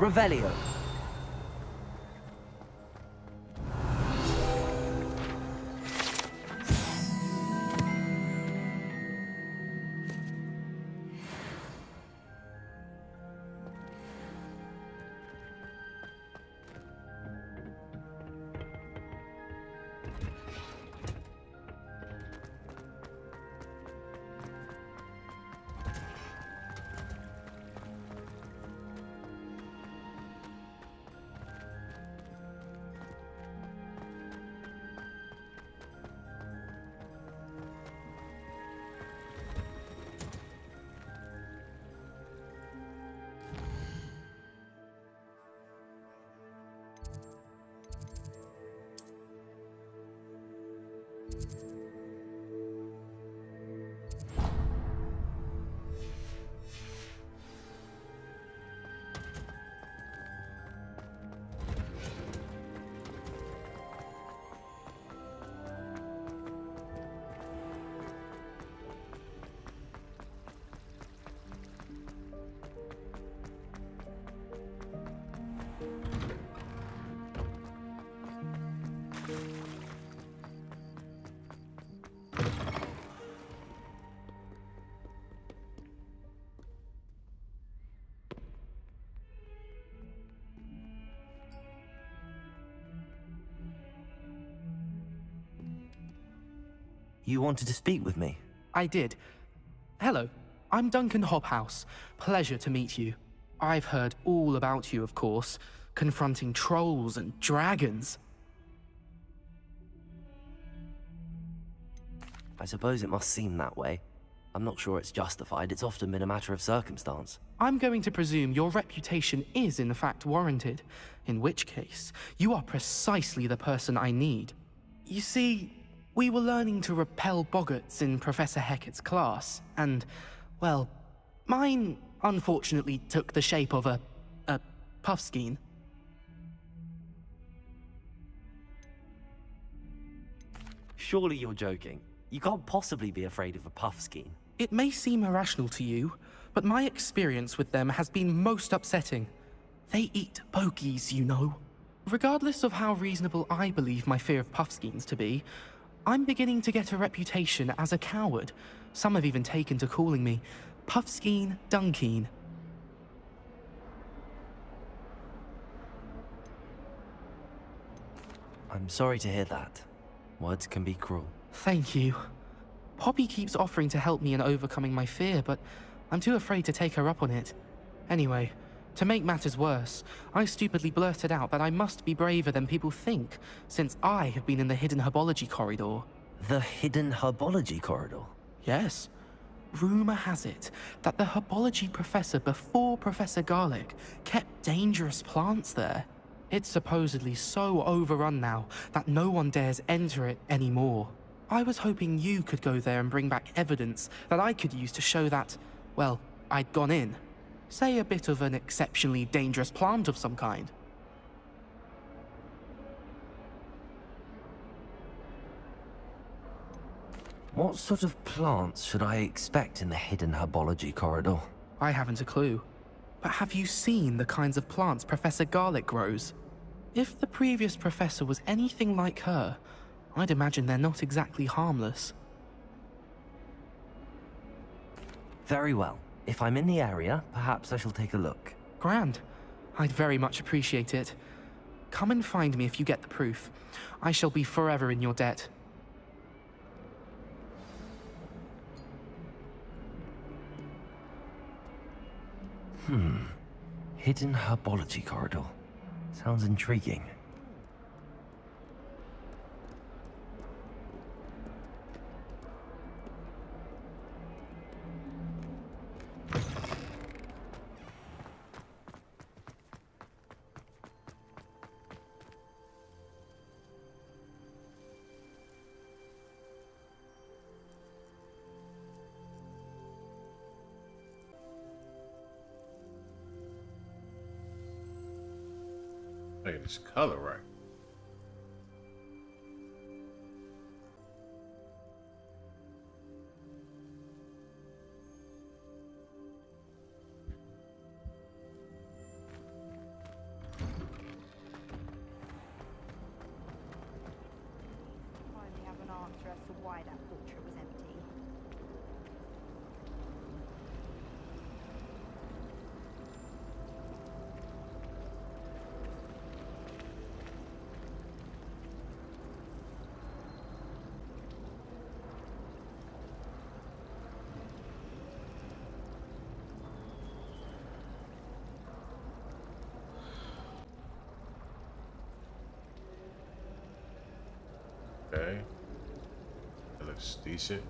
Revelio. You wanted to speak with me? I did. Hello, I'm Duncan Hobhouse. Pleasure to meet you. I've heard all about you, of course, confronting trolls and dragons. I suppose it must seem that way. I'm not sure it's justified. It's often been a matter of circumstance. I'm going to presume your reputation is in fact warranted, in which case, you are precisely the person I need. You see, we were learning to repel boggarts in Professor Hecat's class, and, well, mine unfortunately took the shape of a puffskein. Surely you're joking. You can't possibly be afraid of a puffskein. It may seem irrational to you, but my experience with them has been most upsetting. They eat bogies, you know. Regardless of how reasonable I believe my fear of puffskeins to be, I'm beginning to get a reputation as a coward. Some have even taken to calling me Puffskein Dunkeen. I'm sorry to hear that. Words can be cruel. Thank you. Poppy keeps offering to help me in overcoming my fear, but I'm too afraid to take her up on it. Anyway, to make matters worse, I stupidly blurted out that I must be braver than people think, since I have been in the hidden herbology corridor. The hidden herbology corridor? Yes. Rumor has it that the herbology professor before Professor Garlic kept dangerous plants there. It's supposedly so overrun now that no one dares enter it anymore. I was hoping you could go there and bring back evidence that I could use to show that, well, I'd gone in. Say a bit of an exceptionally dangerous plant of some kind. What sort of plants should I expect in the hidden herbology corridor? I haven't a clue. But have you seen the kinds of plants Professor Garlic grows? If the previous professor was anything like her, I'd imagine they're not exactly harmless. Very well. If I'm in the area, perhaps I shall take a look. Grand. I'd very much appreciate it. Come and find me if you get the proof. I shall be forever in your debt. Hidden herbology corridor. Sounds intriguing. Hey, this color right. answer as to why that portrait was empty. Okay. That looks decent.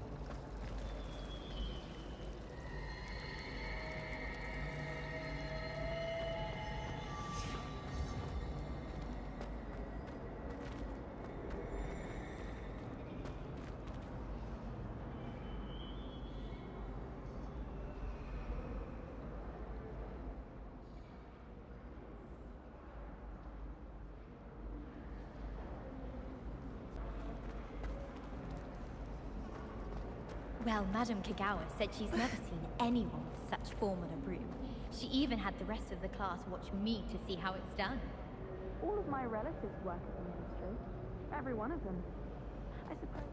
Well, Madame Kagawa said she's never seen anyone with such form on a broom. She even had the rest of the class watch me to see how it's done. All of my relatives work at the ministry. Every one of them. I suppose.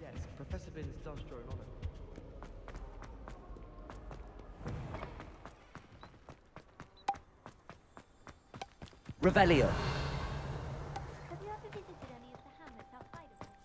Yes, Professor Binns does drone on it. Revelio. Have you ever visited any of the hamlets outside of here?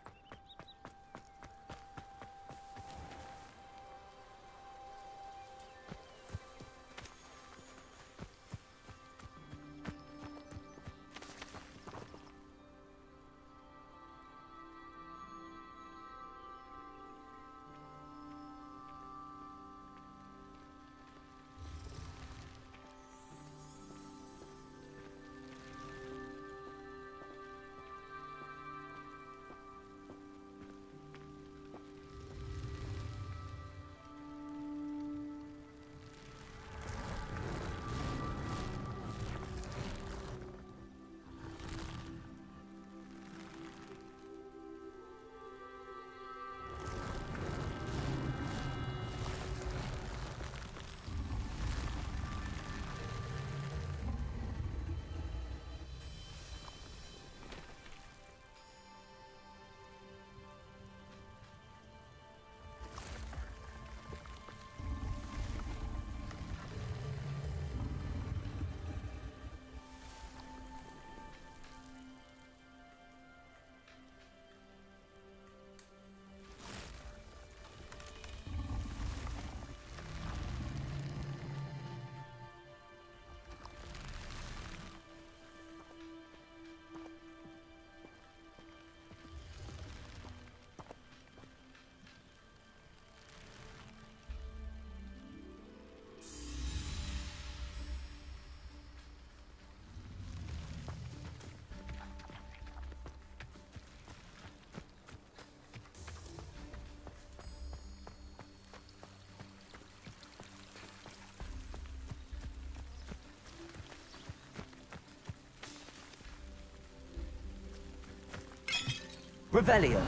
Revelio.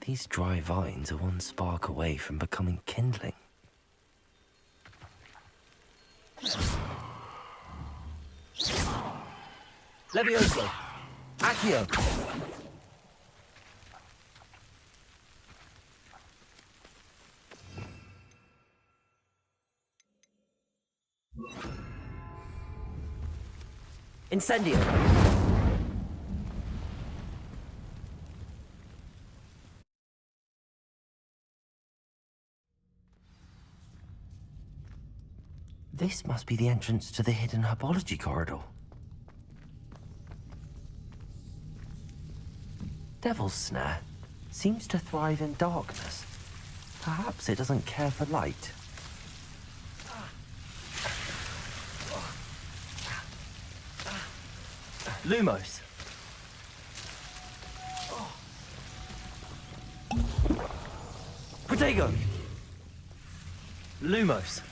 These dry vines are one spark away from becoming kindling. Levioso! Accio! Incendio! This must be the entrance to the hidden herbology corridor. Devil's Snare seems to thrive in darkness. Perhaps it doesn't care for light. Lumos. Protego. Lumos.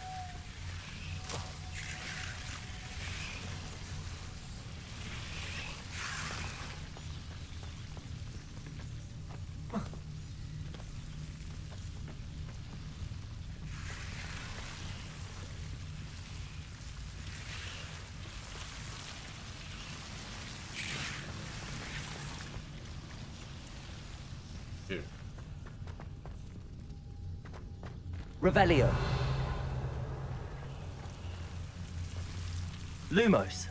Here. Revelio. Lumos.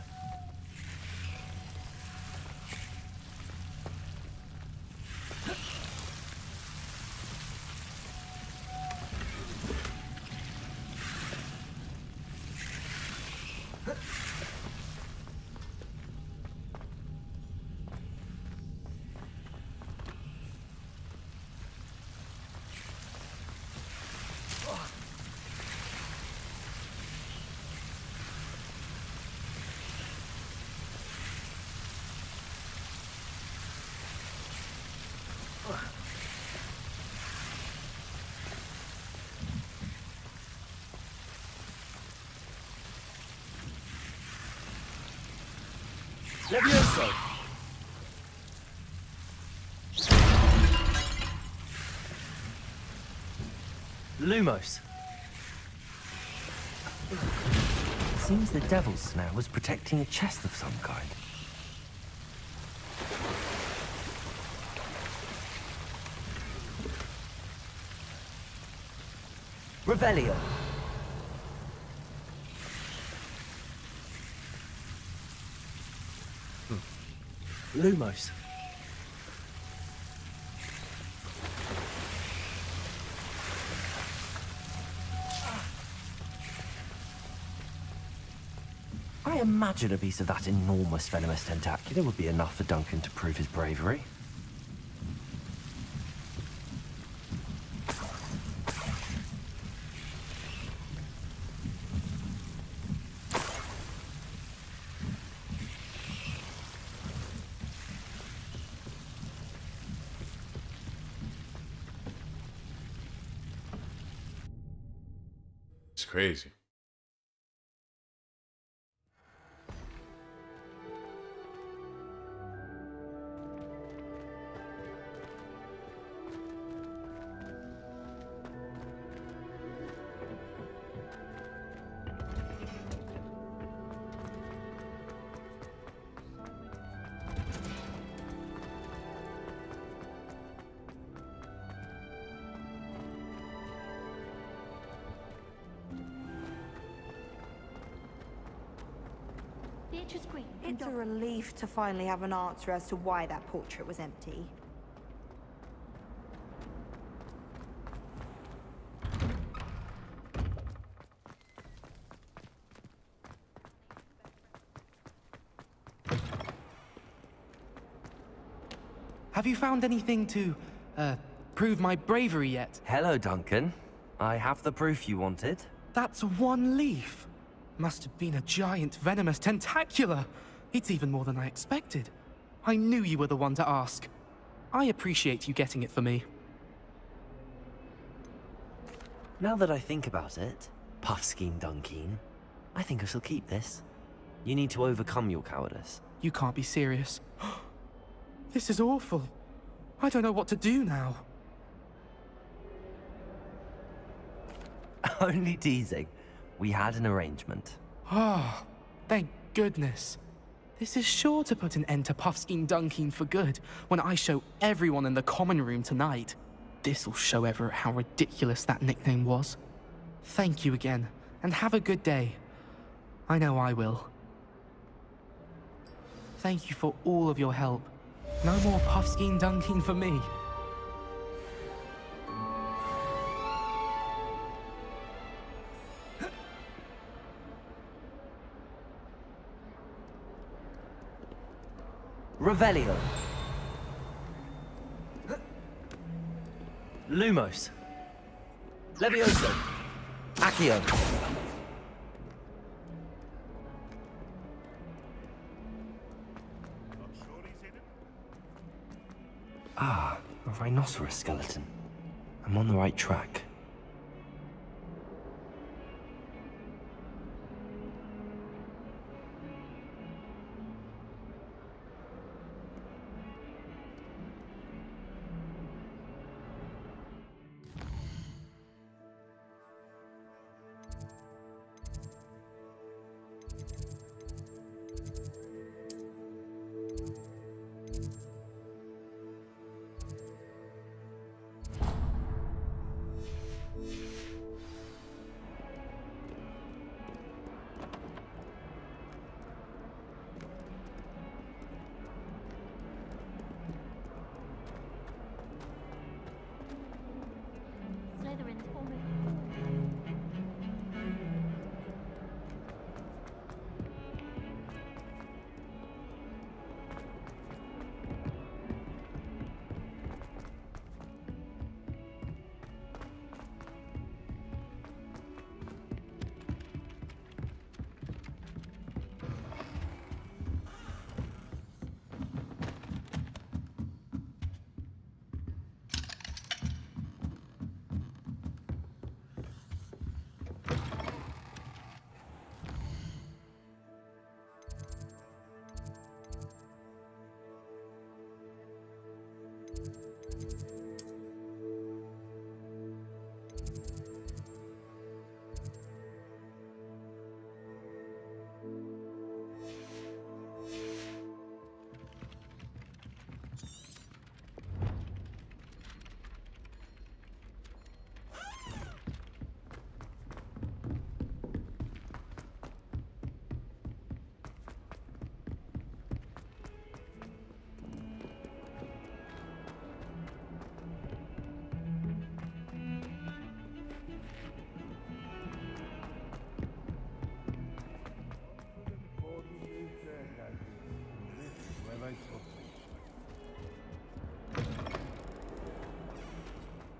Levioso! Lumos. Seems the Devil's Snare was protecting a chest of some kind. Revelio. Lumos. I imagine a piece of that enormous venomous tentacular would be enough for Duncan to prove his bravery. It's crazy. It's a relief to finally have an answer as to why that portrait was empty. Have you found anything to, prove my bravery yet? Hello, Duncan. I have the proof you wanted. That's one leaf. Must have been a giant venomous tentacular. It's even more than I expected. I knew you were the one to ask. I appreciate you getting it for me. Now that I think about it, Puffskein Dunkeen, I think I shall keep this. You need to overcome your cowardice. You can't be serious. This is awful. I don't know what to do now. Only teasing. We had an arrangement. Oh, thank goodness. This is sure to put an end to Puffskein Dunking for good when I show everyone in the common room tonight. This'll show Everett how ridiculous that nickname was. Thank you again, and have a good day. I know I will. Thank you for all of your help. No more Puffskein Dunking for me. Revelio. Lumos. Levioso. Accio. Ah, a rhinoceros skeleton. I'm on the right track. Slytherin's almost...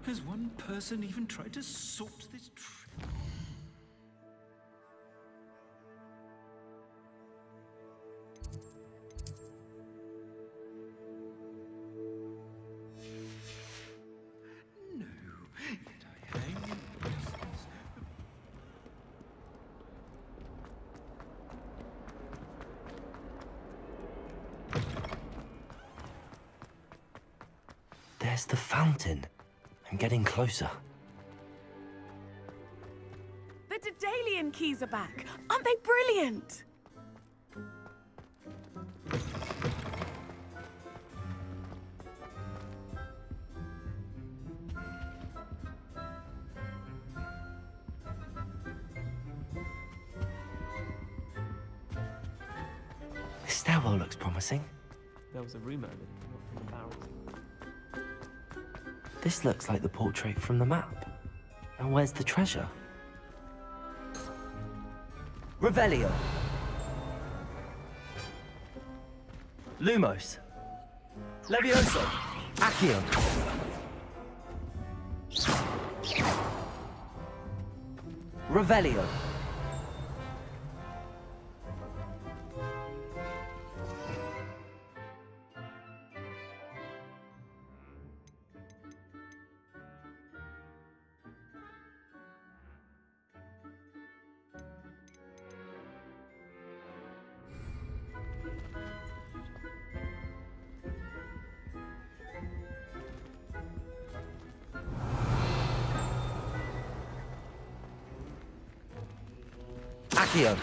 Has one person even tried to sort this No, yet I hang in innocence. There's the fountain. I'm getting closer. The Daedalian keys are back. Aren't they brilliant? This stairwell looks promising. There was a rumor that not from the barrels. This looks like the portrait from the map. Now where's the treasure? Revelio. Lumos. Levioso. Accio. Revelio. Accio.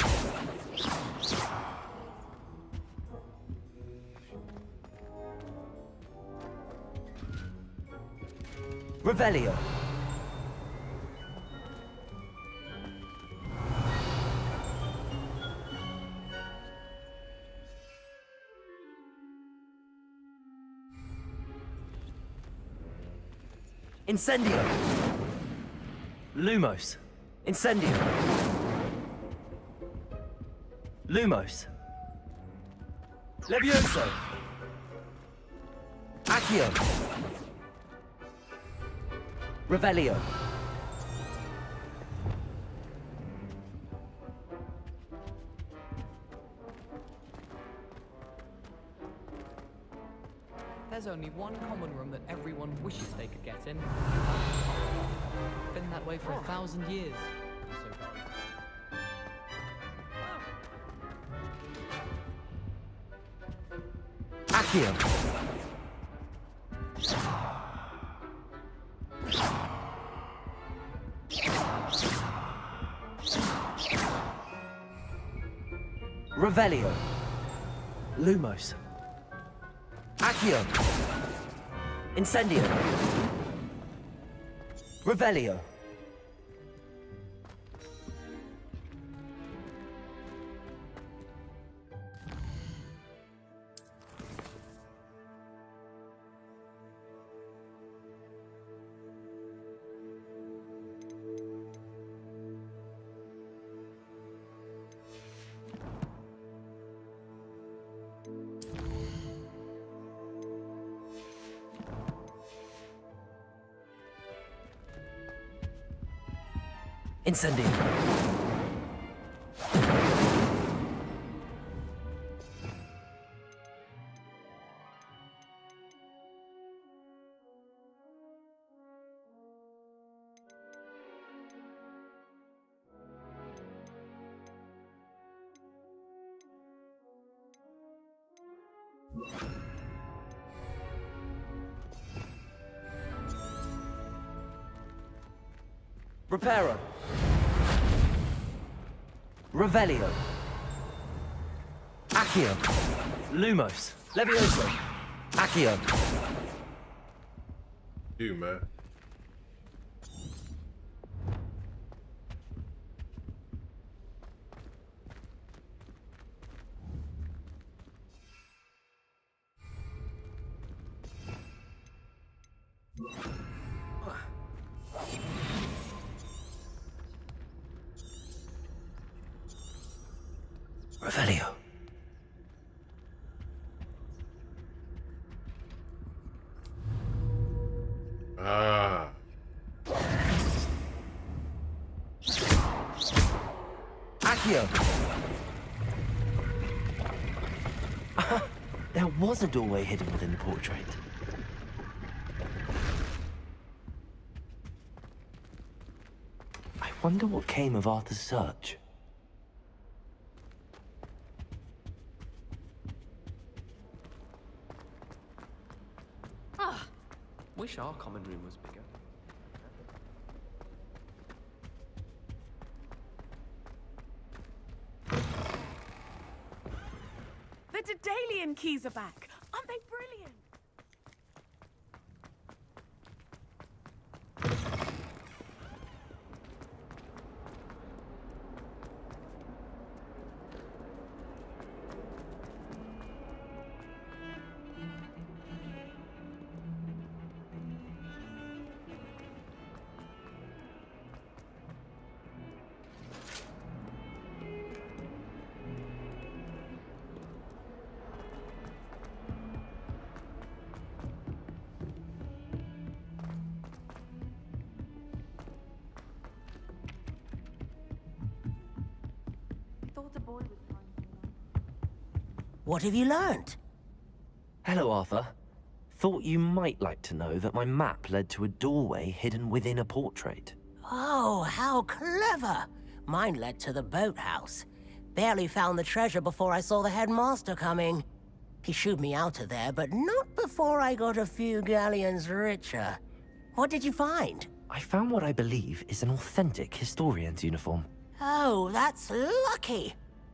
Revelio. Incendio. Lumos. Incendio. Lumos. Levioso. Accio. Revelio. There's only one common room that everyone wishes they could get in. Been that way for 1,000 years. So Accio. Revelio. Lumos. Accio. Incendio. Revelio. Incendio. Reparo. Revelio. Accio. Lumos. Levioso. Accio. You, man. Revelio. Ah. Accio. There was a doorway hidden within the portrait. I wonder what came of Arthur's search. Wish our common room was bigger. The Daedalian keys are back. Aren't they brilliant? Thought a boy was trying to. What have you learned? Hello, Arthur. Thought you might like to know that my map led to a doorway hidden within a portrait. Oh, how clever! Mine led to the boathouse. Barely found the treasure before I saw the headmaster coming. He shooed me out of there, but not before I got a few galleons richer. What did you find? I found what I believe is an authentic historian's uniform. Oh, that's lucky.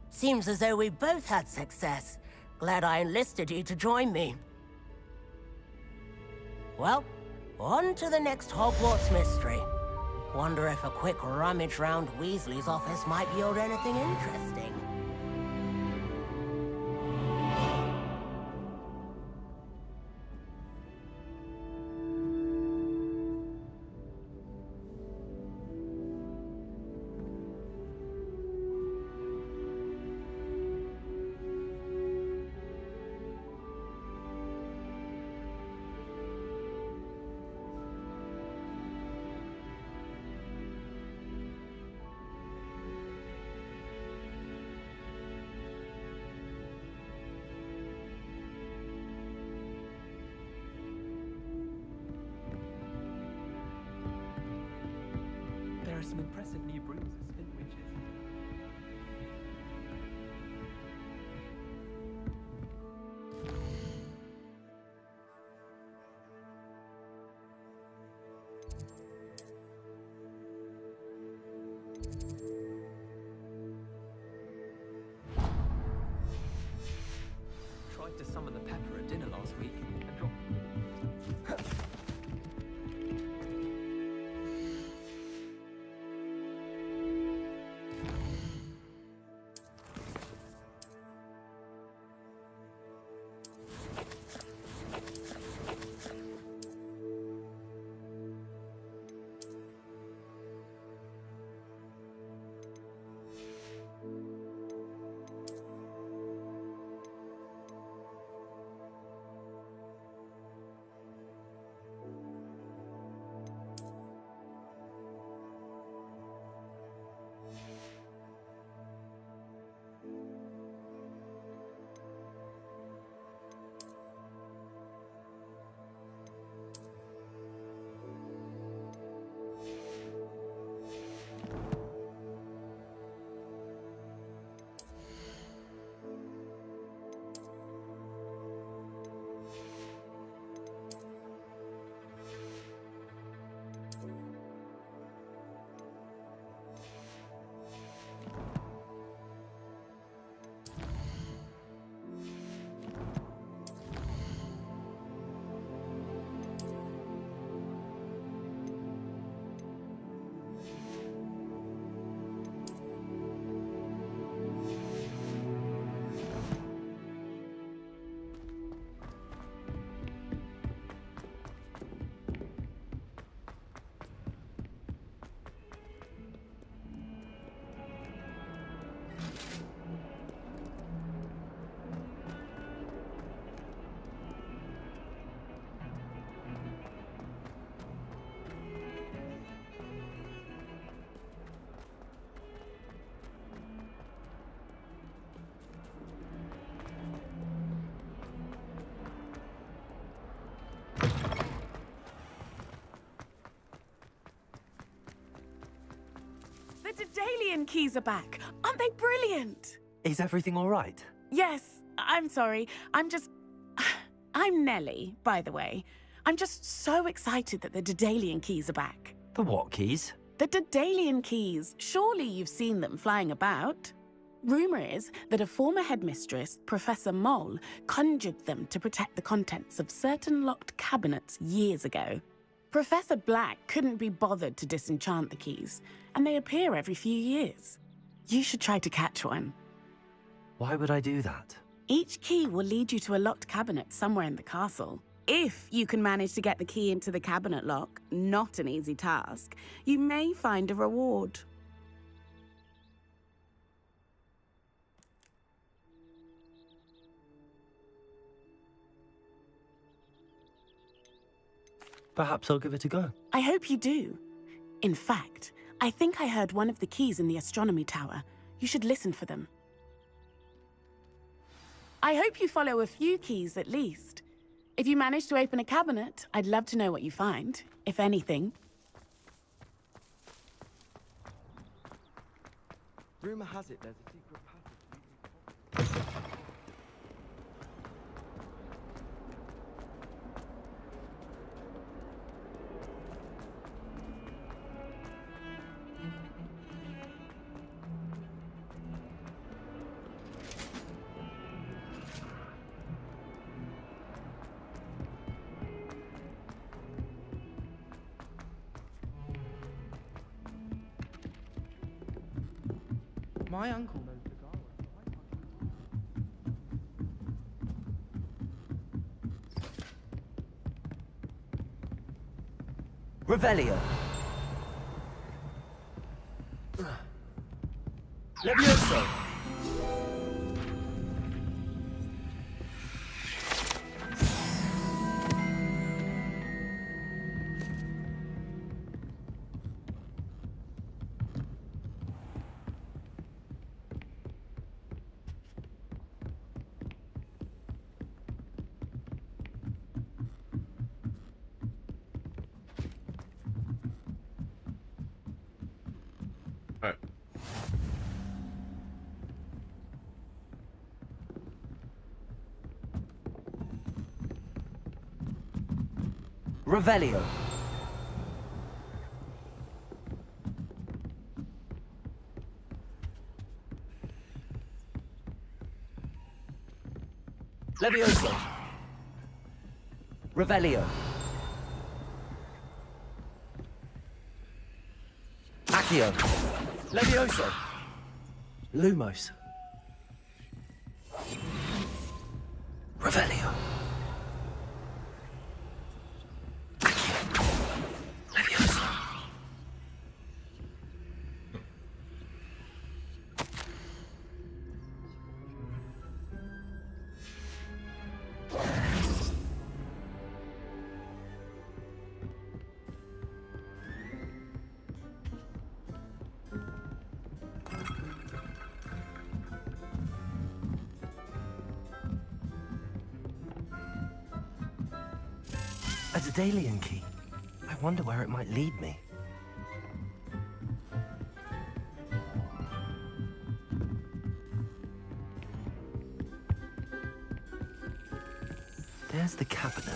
Seems as though we both had success. Glad I enlisted you to join me. Well, on to the next Hogwarts mystery. Wonder if a quick rummage round Weasley's office might yield anything interesting. There are some impressive new brooms at Spin Witches. Tried to summon the pepper at dinner last week and dropped. The Daedalian keys are back. Aren't they brilliant? Is everything all right? Yes, I'm sorry. I'm Nellie, by the way. I'm just so excited that the Daedalian keys are back. The what keys? The Daedalian keys. Surely you've seen them flying about. Rumour is that a former headmistress, Professor Mole, conjured them to protect the contents of certain locked cabinets years ago. Professor Black couldn't be bothered to disenchant the keys, and they appear every few years. You should try to catch one. Why would I do that? Each key will lead you to a locked cabinet somewhere in the castle. If you can manage to get the key into the cabinet lock, not an easy task, you may find a reward. Perhaps I'll give it a go. I hope you do. In fact, I think I heard one of the keys in the astronomy tower. You should listen for them. I hope you follow a few keys at least. If you manage to open a cabinet, I'd love to know what you find, if anything. Rumor has it there's a secret passage. My uncle knows the Gala. Revelio. Levioso. Alright. Revelio. Levioso. Revelio. Accio. Levioso. Lumos. Revelio. Accio. Levioso. A Daedalian key. I wonder where it might lead me. There's the cabinet.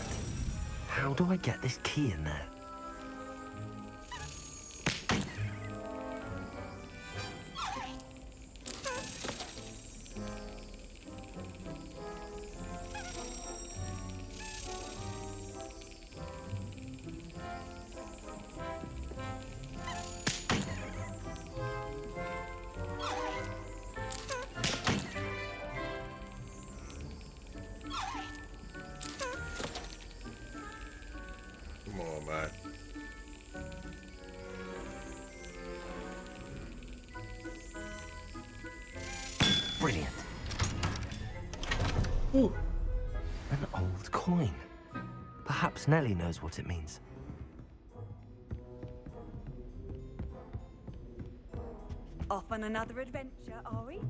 How do I get this key in there? Come on, man. Brilliant. Ooh. An old coin. Perhaps Nellie knows what it means. Off on another adventure, are we?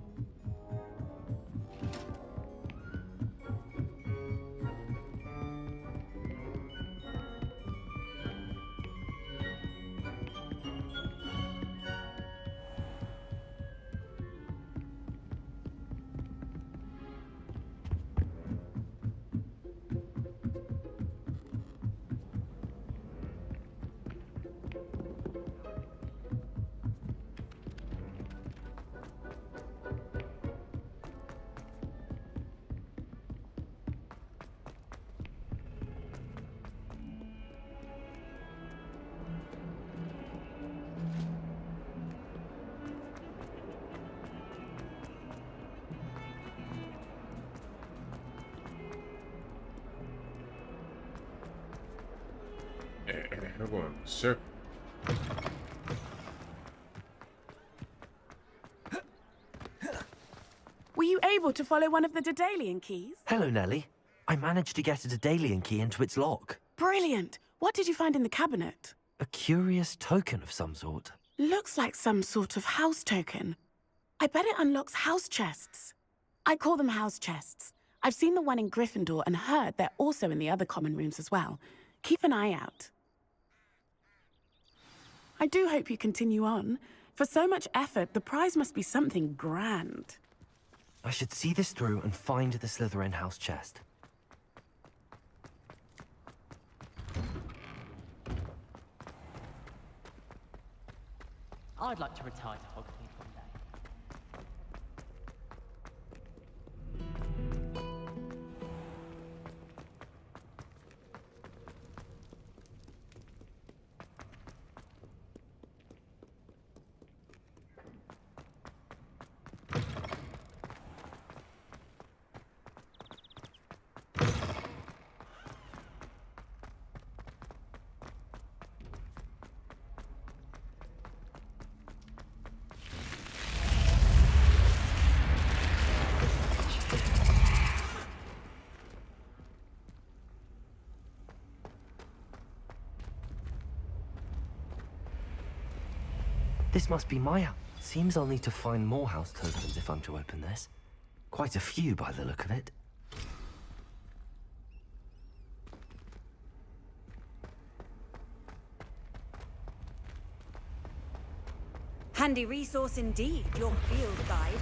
We're going circle. Were you able to follow one of the Daedalian keys? Hello, Nellie. I managed to get a Daedalian key into its lock. Brilliant. What did you find in the cabinet? A curious token of some sort. Looks like some sort of house token. I bet it unlocks house chests. I call them house chests. I've seen the one in Gryffindor and heard they're also in the other common rooms as well. Keep an eye out. I do hope you continue on. For so much effort, the prize must be something grand. I should see this through and find the Slytherin house chest. I'd like to retire to Hogsmeade one day. This must be my house. Seems I'll need to find more house tokens if I'm to open this. Quite a few by the look of it. Handy resource indeed, your field guide.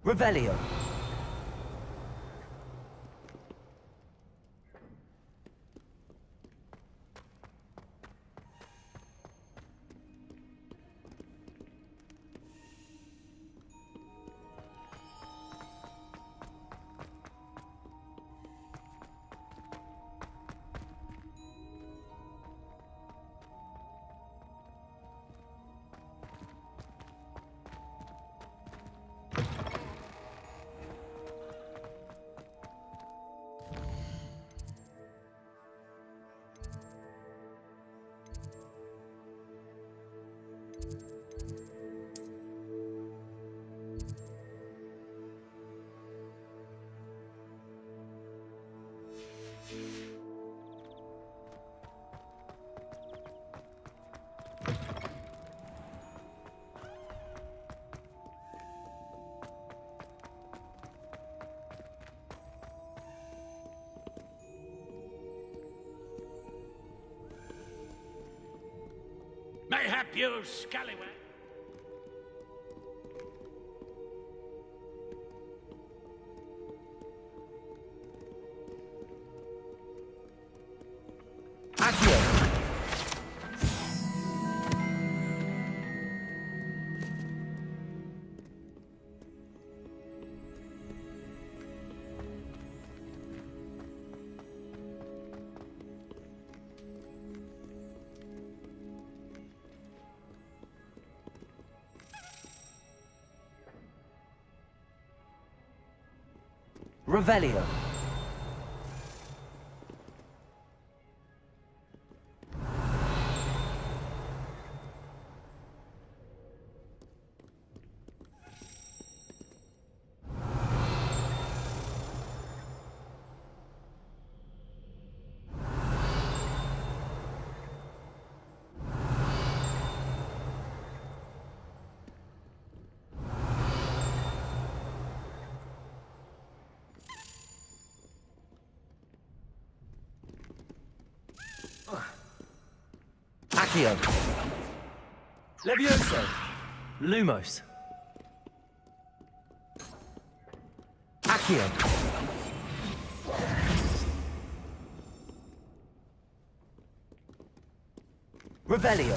Revelio. Mayhap you scallywag. Accio. Revelio. Accio. Levioso. Lumos. Accio. Revelio.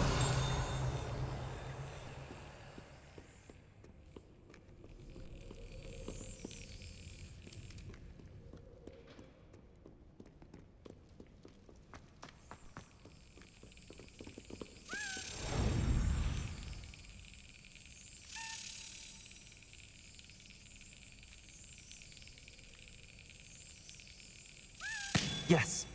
Yes.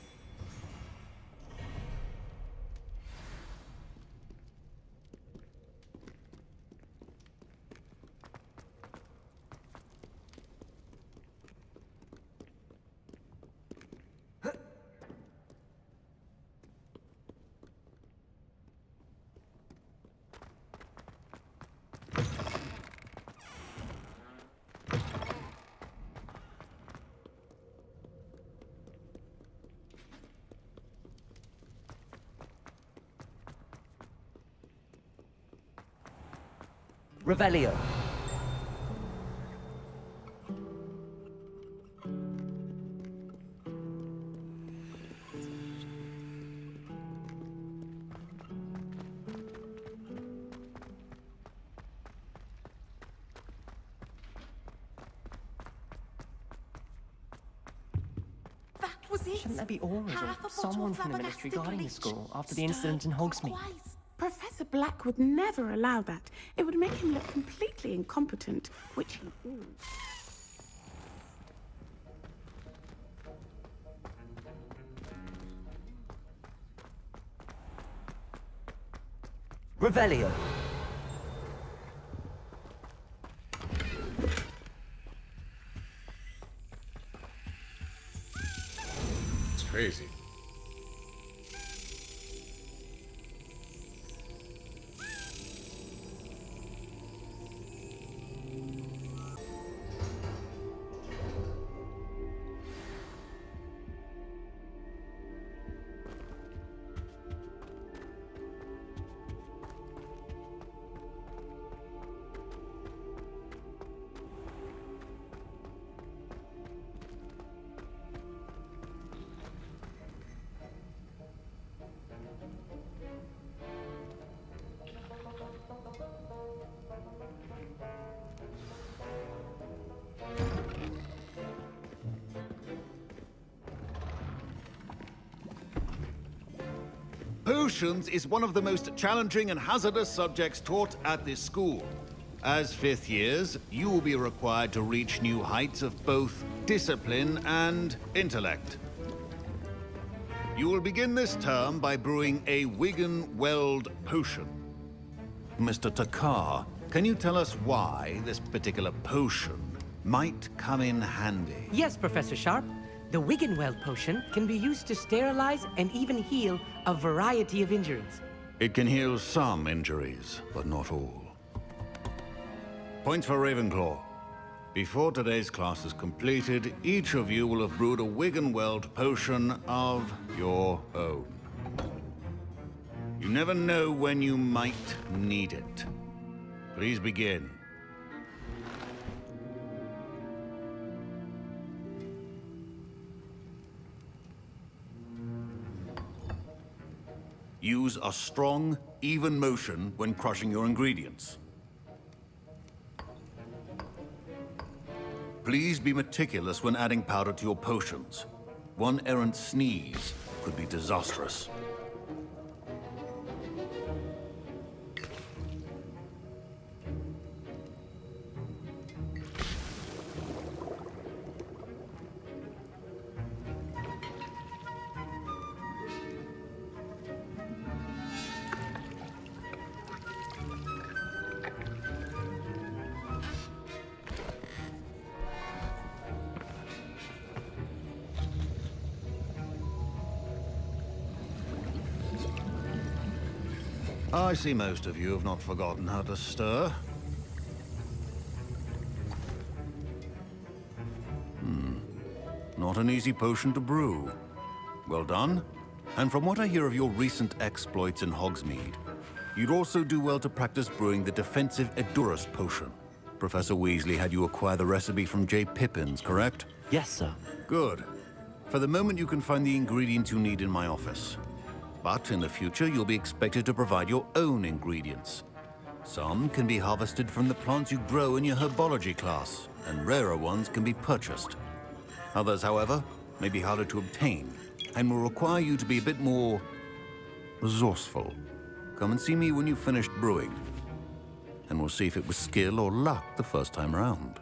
Revelio. Shouldn't there be auras or someone from the Ministry guarding the school after the incident in Hogsmeade? Professor Black would never allow that. It would make him look completely incompetent, which he is. Revelio. It's crazy. Potions is one of the most challenging and hazardous subjects taught at this school. As fifth years, you will be required to reach new heights of both discipline and intellect. You will begin this term by brewing a Wigan-Weld potion. Mr. Takar, can you tell us why this particular potion might come in handy? Yes, Professor Sharp. The Wigan-Weld potion can be used to sterilize and even heal a variety of injuries. It can heal some injuries, but not all. Points for Ravenclaw. Before today's class is completed, each of you will have brewed a Wigan-Weld potion of your own. You never know when you might need it. Please begin. Use a strong, even motion when crushing your ingredients. Please be meticulous when adding powder to your potions. One errant sneeze could be disastrous. I see most of you have not forgotten how to stir. Not an easy potion to brew. Well done. And from what I hear of your recent exploits in Hogsmeade, you'd also do well to practice brewing the defensive Edurus potion. Professor Weasley had you acquire the recipe from J. Pippins, correct? Yes, sir. Good. For the moment, you can find the ingredients you need in my office. But in the future, you'll be expected to provide your own ingredients. Some can be harvested from the plants you grow in your herbology class, and rarer ones can be purchased. Others, however, may be harder to obtain, and will require you to be a bit more resourceful. Come and see me when you've finished brewing, and we'll see if it was skill or luck the first time around.